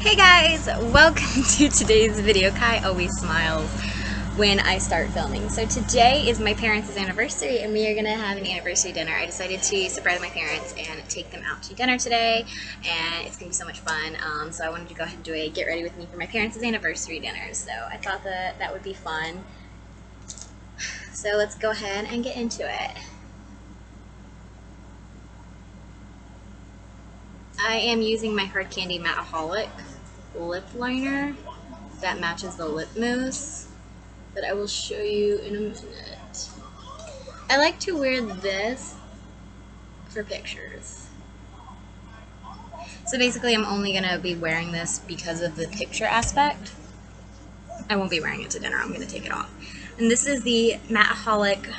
Hey guys, welcome to today's video. Kai always smiles when I start filming. So today is my parents' anniversary and we are going to have an anniversary dinner. I decided to surprise my parents and take them out to dinner today, and it's going to be so much fun. So I wanted to go ahead and do a get ready with me for my parents' anniversary dinner. So I thought that would be fun. So let's go ahead and get into it. I am using my Hard Candy Mattaholic lip liner that matches the lip mousse that I will show you in a minute. I like to wear this for pictures. So basically I'm only going to be wearing this because of the picture aspect. I won't be wearing it to dinner, I'm going to take it off. And this is the Mattaholic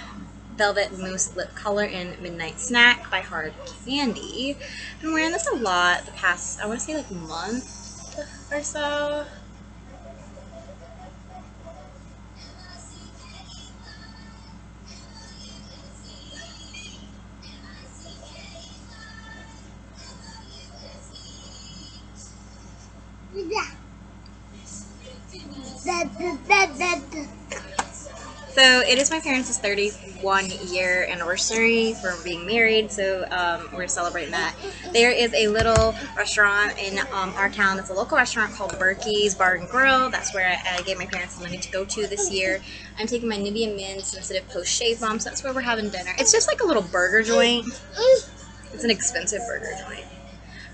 Velvet Mousse Lip Color in Midnight Snack by Hard Candy. I've been wearing this a lot the past, I want to say like month or so. So it is my parents' 31-year anniversary for being married, so we're celebrating that. There is a little restaurant in our town that's a local restaurant called Berkey's Bar and Grill. That's where I gave my parents the money to go to this year. I'm taking my Nivea Men Sensitive Post Shave Balm, so that's where we're having dinner. It's just like a little burger joint. It's an expensive burger joint,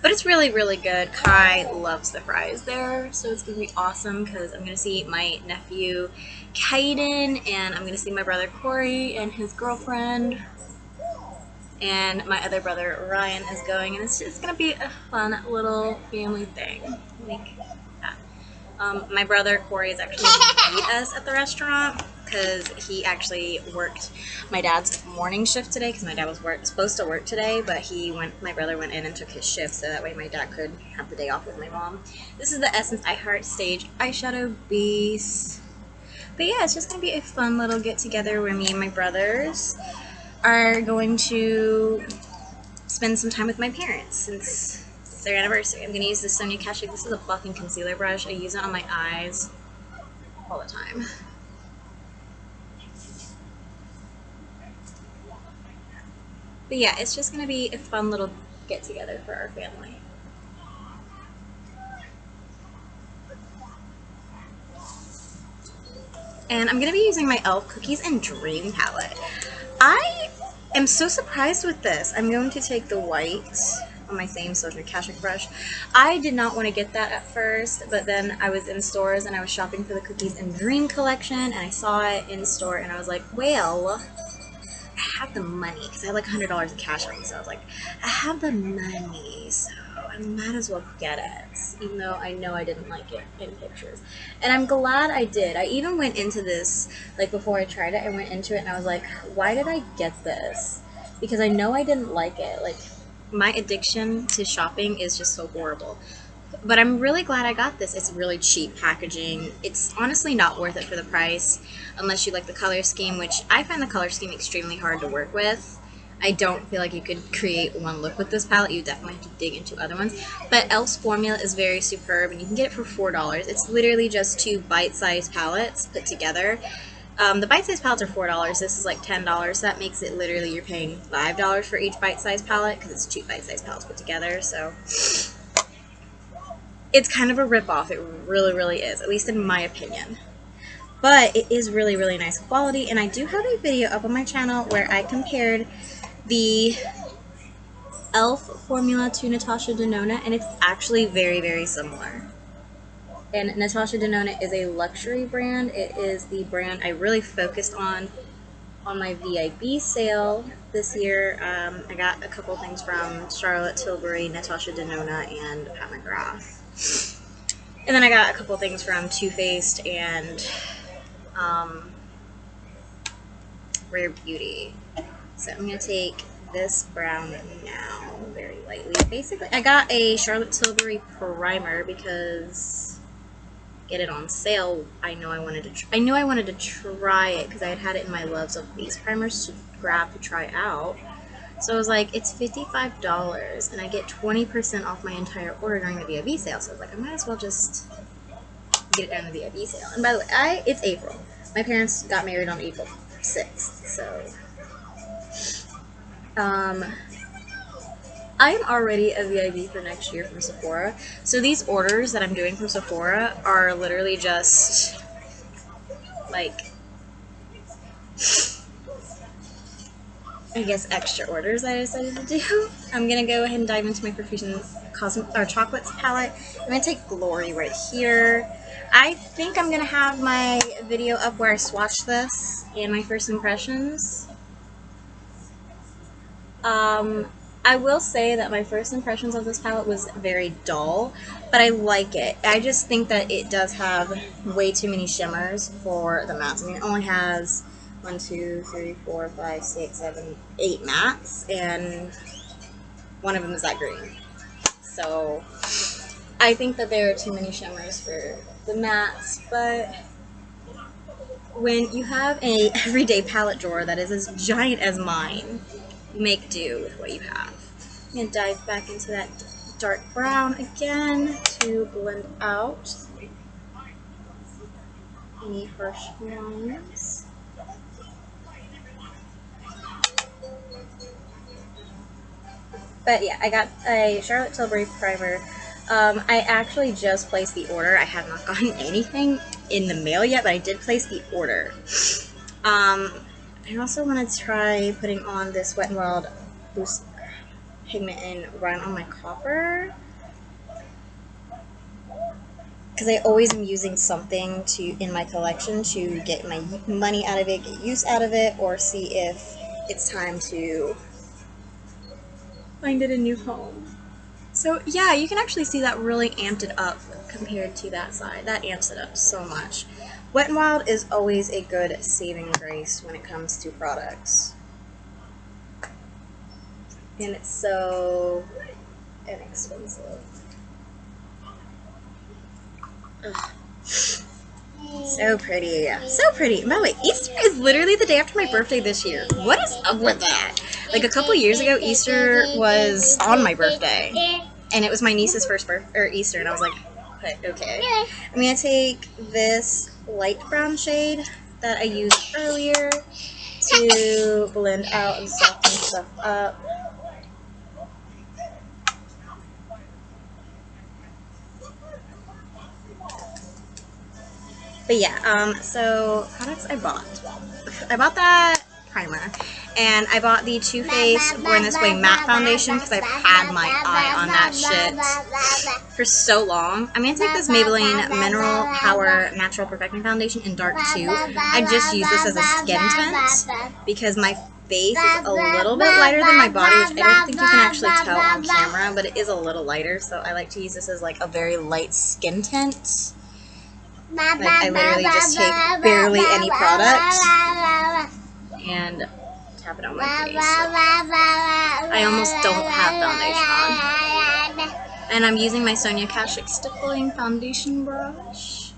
but it's really, really good. Kai loves the fries there, so it's going to be awesome because I'm going to see my nephew, Kaiden, and I'm going to see my brother, Corey, and his girlfriend, and my other brother, Ryan, is going, and it's just going to be a fun little family thing. Like that. My brother, Corey, is actually going to meet us at the restaurant because he actually worked my dad's morning shift today because my dad was supposed to work today, but my brother went in and took his shift so that way my dad could have the day off with my mom. This is the Essence I Heart Stage Eyeshadow Base. But yeah, it's just going to be a fun little get together where me and my brothers are going to spend some time with my parents since it's their anniversary. I'm going to use the Sonia Kashuk. This is a buffing concealer brush. I use it on my eyes all the time. But yeah, it's just going to be a fun little get together for our family. And I'm going to be using my e.l.f. Cookies and Dream palette. I am so surprised with this. I'm going to take the white on my same Sonia Kashuk brush. I did not want to get that at first, but then I was in stores and I was shopping for the Cookies and Dream collection, and I saw it in store and I was like, well, I have the money, because I had like $100 of cash on me, so I was like, I have the money, so I might as well get it, even though I know I didn't like it in pictures. And I'm glad I did. I even went into this, like before I tried it, I went into it and I was like, why did I get this? Because I know I didn't like it. Like, my addiction to shopping is just so horrible. But I'm really glad I got this. It's really cheap packaging. It's honestly not worth it for the price unless you like the color scheme, which I find the color scheme extremely hard to work with. I don't feel like you could create one look with this palette. You definitely have to dig into other ones. But e.l.f.'s formula is very superb, and you can get it for $4. It's literally just two bite-sized palettes put together. The bite-sized palettes are $4. This is like $10. So that makes it literally you're paying $5 for each bite-sized palette because it's two bite-sized palettes put together. So it's kind of a rip-off. It really, really is, at least in my opinion. But it is really, really nice quality, and I do have a video up on my channel where I compared the e.l.f. formula to Natasha Denona, and it's actually very, very similar. And Natasha Denona is a luxury brand. It is the brand I really focused on my VIB sale this year. I got a couple things from Charlotte Tilbury, Natasha Denona, and Pat McGrath. And then I got a couple things from Too Faced and Rare Beauty. So I'm going to take this brown now very lightly. Basically, I got a Charlotte Tilbury primer because get it on sale. I knew I wanted to try it because I had it in my loves of face primers to grab to try out. So I was like, it's $55 and I get 20% off my entire order during the VIP sale. So I was like, I might as well just get it during the VIP sale. And by the way, it's April. My parents got married on April 6th, so I am already a VIP for next year from Sephora. So these orders that I'm doing from Sephora are literally just like, I guess, extra orders I decided to do. I'm gonna go ahead and dive into my Profusion Chocolates palette. I'm gonna take Glory right here. I think I'm gonna have my video up where I swatch this and my first impressions. I will say that my first impressions of this palette was very dull, but I like it. I just think that it does have way too many shimmers for the mattes. I mean, it only has 1, 2, 3, 4, 5, 6, 7, 8 mattes, and one of them is that green. So I think that there are too many shimmers for the mattes, but when you have a everyday palette drawer that is as giant as mine, you make do with what you have. I'm going to dive back into that dark brown again to blend out any harsh lines. But yeah, I got a Charlotte Tilbury primer. I actually just placed the order. I have not gotten anything in the mail yet, but I did place the order. I also want to try putting on this Wet n Wild Boost Pigment and Run on my copper, because I always am using something in my collection to get my money out of it, get use out of it, or see if it's time to find it a new home. So yeah, you can actually see that really amped it up compared to that side. That amps it up so much. Wet n Wild is always a good saving grace when it comes to products. And it's so inexpensive. Ugh. So pretty. So pretty. By the way, Easter is literally the day after my birthday this year. What is up with that? Like a couple years ago, Easter was on my birthday. And it was my niece's first Easter, and I was like, okay. I'm going to take this light brown shade that I used earlier to blend out and soften stuff up. But yeah, so products I bought. I bought that primer, and I bought the Too Faced Born This Way matte foundation because I've had my eye on that shit for so long. I'm going to take this Maybelline Mineral Power Natural Perfecting Foundation in Dark 2. I just use this as a skin tint because my face is a little bit lighter than my body, which I don't think you can actually tell on camera, but it is a little lighter, so I like to use this as like a very light skin tint. Like, I literally just take barely any product and tap it on my face. I almost don't have foundation on. And I'm using my Sonia Kashuk Stippling Foundation Brush.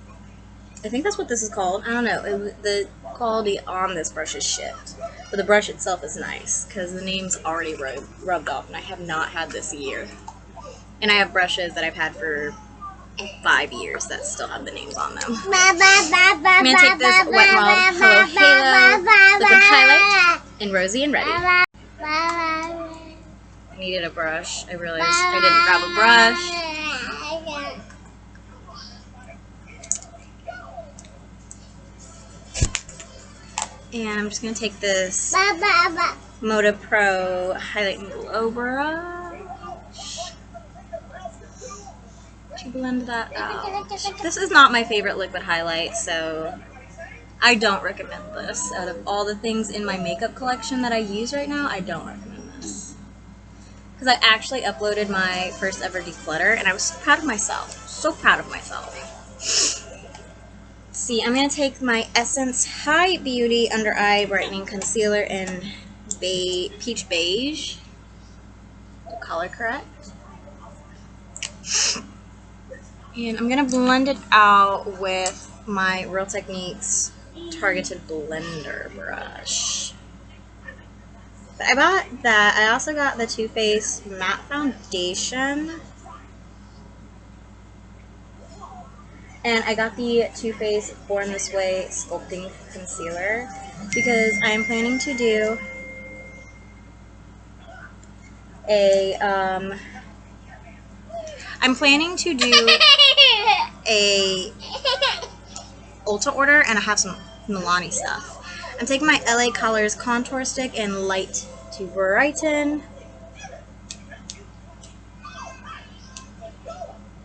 I think that's what this is called. I don't know. The quality on this brush is shit. But the brush itself is nice because the name's already rubbed off, and I have not had this year. And I have brushes that I've had for 5 years that still have the names on them. I'm going to take this Wet n Wild Hello Halo Liquid Highlight in Rosy and Ready. I needed a brush. I realized I didn't grab a brush. And I'm just going to take this Moda Pro Highlight and Glow Brush to blend that out. This is not my favorite liquid highlight, so I don't recommend this. Out of all the things in my makeup collection that I use right now, I don't recommend this. Because I actually uploaded my first ever declutter, and I was so proud of myself. So proud of myself. See, I'm going to take my Essence High Beauty Under Eye Brightening Concealer in Peach Beige to color correct. And I'm going to blend it out with my Real Techniques Targeted Blender brush. But I bought that. I also got the Too Faced Matte Foundation. And I got the Too Faced Born This Way Sculpting Concealer because I'm planning to do a a Ulta order, and I have some Milani stuff. I'm taking my LA Colors contour stick in Light to Brighten.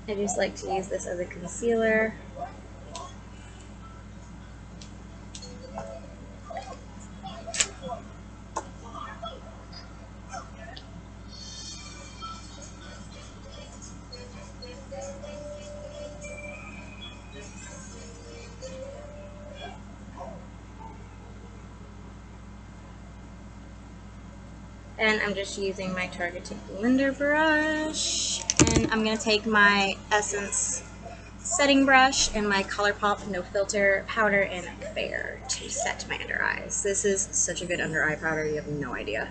I just like to use this as a concealer. And I'm just using my Targeted Blender brush. And I'm going to take my Essence setting brush and my ColourPop No Filter powder in Fair to set my under eyes. This is such a good under eye powder, you have no idea.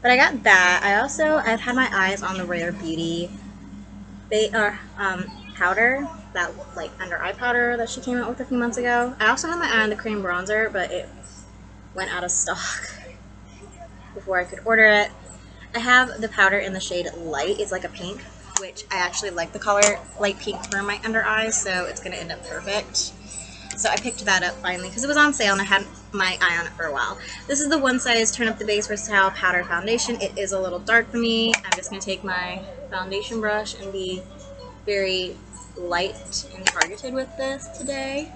But I got that. I've had my eyes on the Rare Beauty powder, that like under eye powder that she came out with a few months ago. I also had my eye on the cream bronzer, but it went out of stock before I could order it. I have the powder in the shade Light. It's like a pink, which I actually like the color light pink for my under eyes, so it's going to end up perfect. So I picked that up finally because it was on sale and I had my eye on it for a while. This is the One Size Turn Up the Base Versatile Powder Foundation. It is a little dark for me. I'm just going to take my foundation brush and be very light and targeted with this today.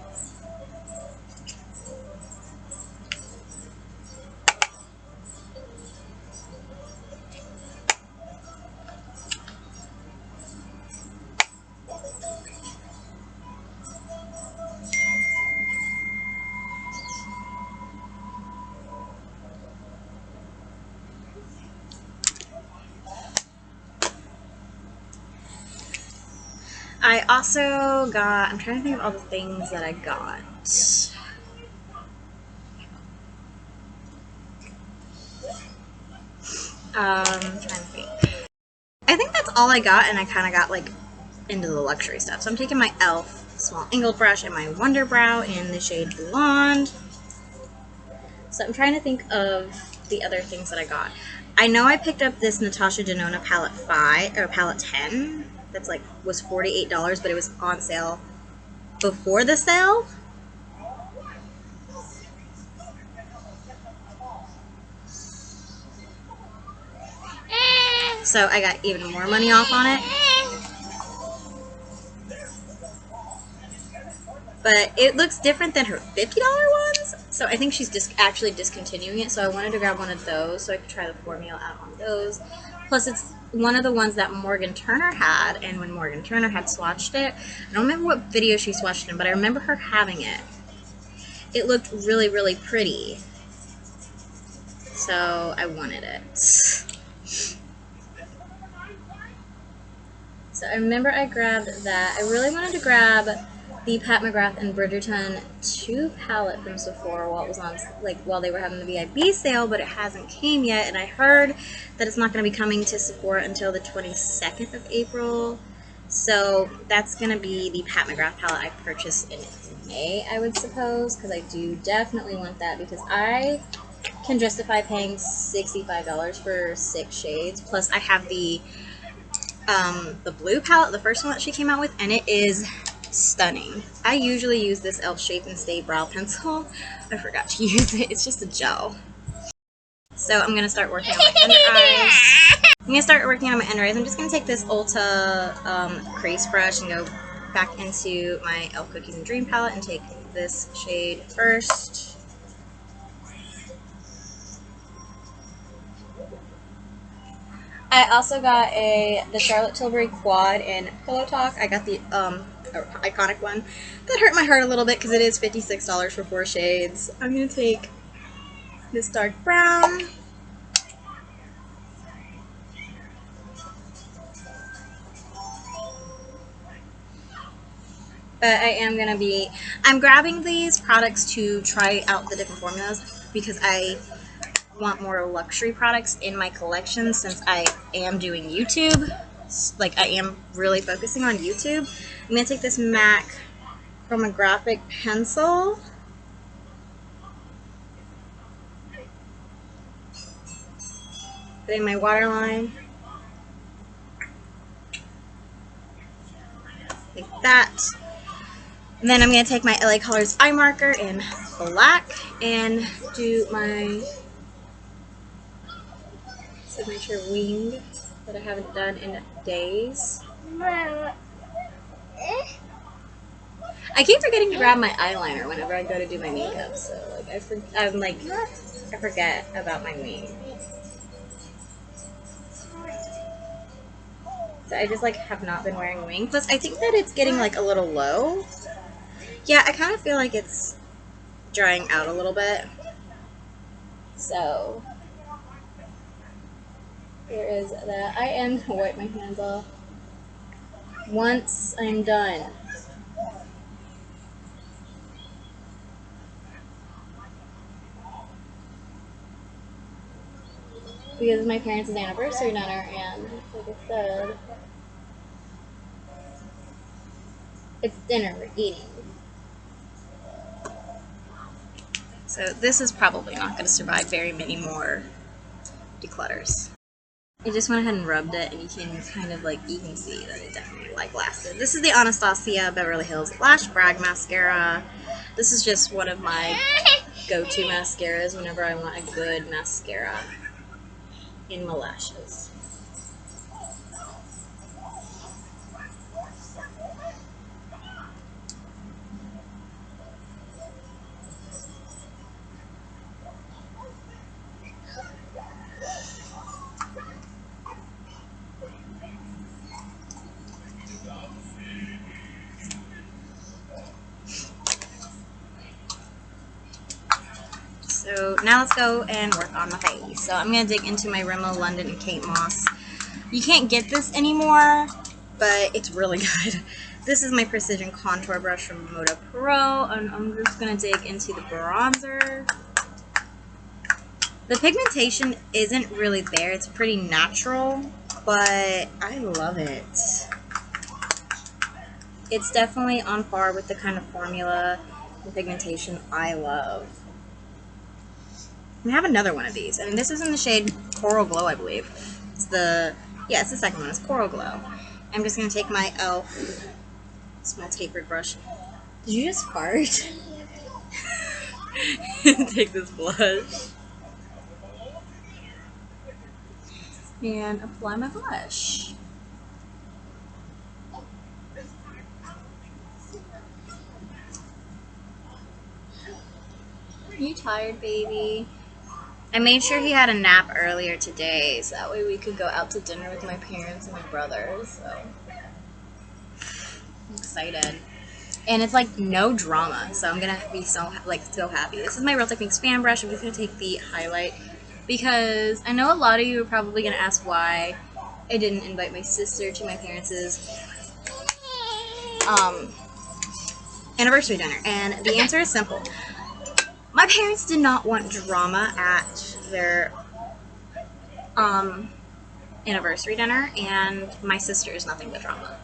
I also got, I'm trying to think of all the things that I got. Trying to think. I think that's all I got, and I kind of got like into the luxury stuff. So I'm taking my e.l.f. small angled brush and my Wonder Brow in the shade Blonde. So I'm trying to think of the other things that I got. I know I picked up this Natasha Denona palette 5 or palette 10. That's like was $48, but it was on sale before the sale. So I got even more money off on it. But it looks different than her $50 ones. So I think she's just actually discontinuing it. So I wanted to grab one of those so I could try the formula out on those. Plus it's one of the ones that Morgan Turner had. And when Morgan Turner had swatched it, I don't remember what video she swatched it in, but I remember her having it. It looked really, really pretty. So I wanted it. So I remember I grabbed that. I really wanted to grab the Pat McGrath and Bridgerton 2 palette from Sephora while it was on, like, while they were having the VIP sale, but it hasn't came yet, and I heard that it's not going to be coming to Sephora until the 22nd of April. So that's going to be the Pat McGrath palette I purchased in May, I would suppose, because I do definitely want that, because I can justify paying $65 for 6 shades, plus I have the blue palette, the first one that she came out with, and it is stunning. I usually use this e.l.f. Shape and Stay brow pencil. I forgot to use it. It's just a gel. So I'm going to start working on my under eyes. I'm going to start working on my under eyes. I'm just going to take this Ulta crease brush and go back into my e.l.f. Cookies and Dream palette and take this shade first. I also got the Charlotte Tilbury Quad in Pillow Talk. I got the iconic one. That hurt my heart a little bit because it is $56 for 4 shades. I'm going to take this dark brown. But I'm grabbing these products to try out the different formulas because I want more luxury products in my collection since I am doing YouTube. Like, I am really focusing on YouTube. I'm going to take this MAC chromographic pencil. Put in my waterline. Like that. And then I'm going to take my LA Colors eye marker in black and do my signature wing that I haven't done in days. I keep forgetting to grab my eyeliner whenever I go to do my makeup, so like I forget about my wing. So I just like have not been wearing a wing. Plus I think that it's getting like a little low. Yeah, I kind of feel like it's drying out a little bit. So there is that. I am gonna wipe my hands off once I'm done. Because it's my parents' anniversary dinner, and like I said, it's dinner we're eating. So this is probably not going to survive very many more declutters. I just went ahead and rubbed it, and you can kind of like, you can see that it definitely like lasted. This is the Anastasia Beverly Hills Lash Brag Mascara. This is just one of my go-to mascaras whenever I want a good mascara in my lashes. So now let's go and work on my face. So I'm going to dig into my Rimmel London and Kate Moss. You can't get this anymore, but it's really good. This is my precision contour brush from Moda Pro, and I'm just going to dig into the bronzer. The pigmentation isn't really there. It's pretty natural, but I love it. It's definitely on par with the kind of formula and pigmentation I love. We have another one of these, and this is in the shade Coral Glow, I believe. It's the second one. It's Coral Glow. I'm just going to take my e.l.f. small tapered brush. Did you just fart? Take this blush. And apply my blush. Are you tired, baby? I made sure he had a nap earlier today, so that way we could go out to dinner with my parents and my brothers. So I'm excited. And it's like no drama, so I'm gonna be so happy. This is my Real Techniques fan brush. I'm just gonna take the highlight because I know a lot of you are probably gonna ask why I didn't invite my sister to my parents' anniversary dinner, and the answer is simple. My parents did not want drama at their anniversary dinner, and my sister is nothing but drama.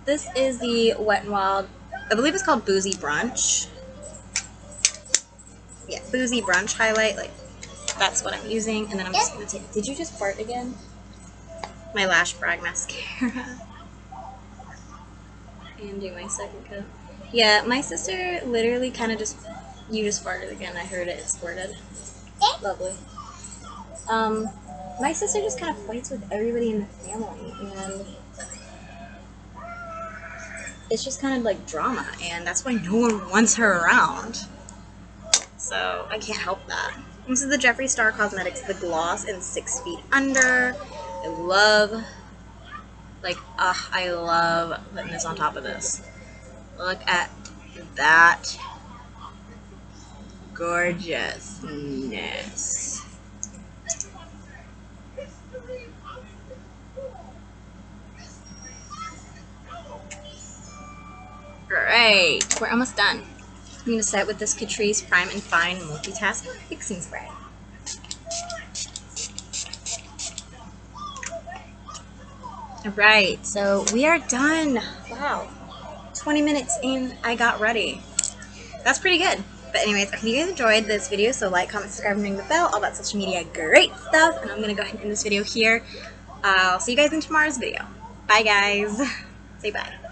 This is the Wet n Wild, I believe it's called Boozy Brunch. Yeah, Boozy Brunch highlight, like, that's what I'm using, and then I'm just gonna take, did you just fart again? My Lash Brag mascara. And do my second coat. Yeah, my sister literally kind of just, you just farted again, I heard it, it squirted. Lovely. My sister just kind of fights with everybody in the family, and it's just kind of like drama, and that's why no one wants her around. So I can't help that. This is the Jeffree Star Cosmetics, the gloss in 6 Feet Under. I love putting this on top of this. Look at that gorgeousness. right, we're almost done. I'm going to set with this Catrice Prime and Fine Multitask Fixing Spray. Alright, so we are done. Wow. 20 minutes and I got ready. That's pretty good. But anyways, I hope you guys enjoyed this video, so like, comment, subscribe, and ring the bell, all that social media great stuff. And I'm going to go ahead and end this video here. I'll see you guys in tomorrow's video. Bye, guys. Say bye.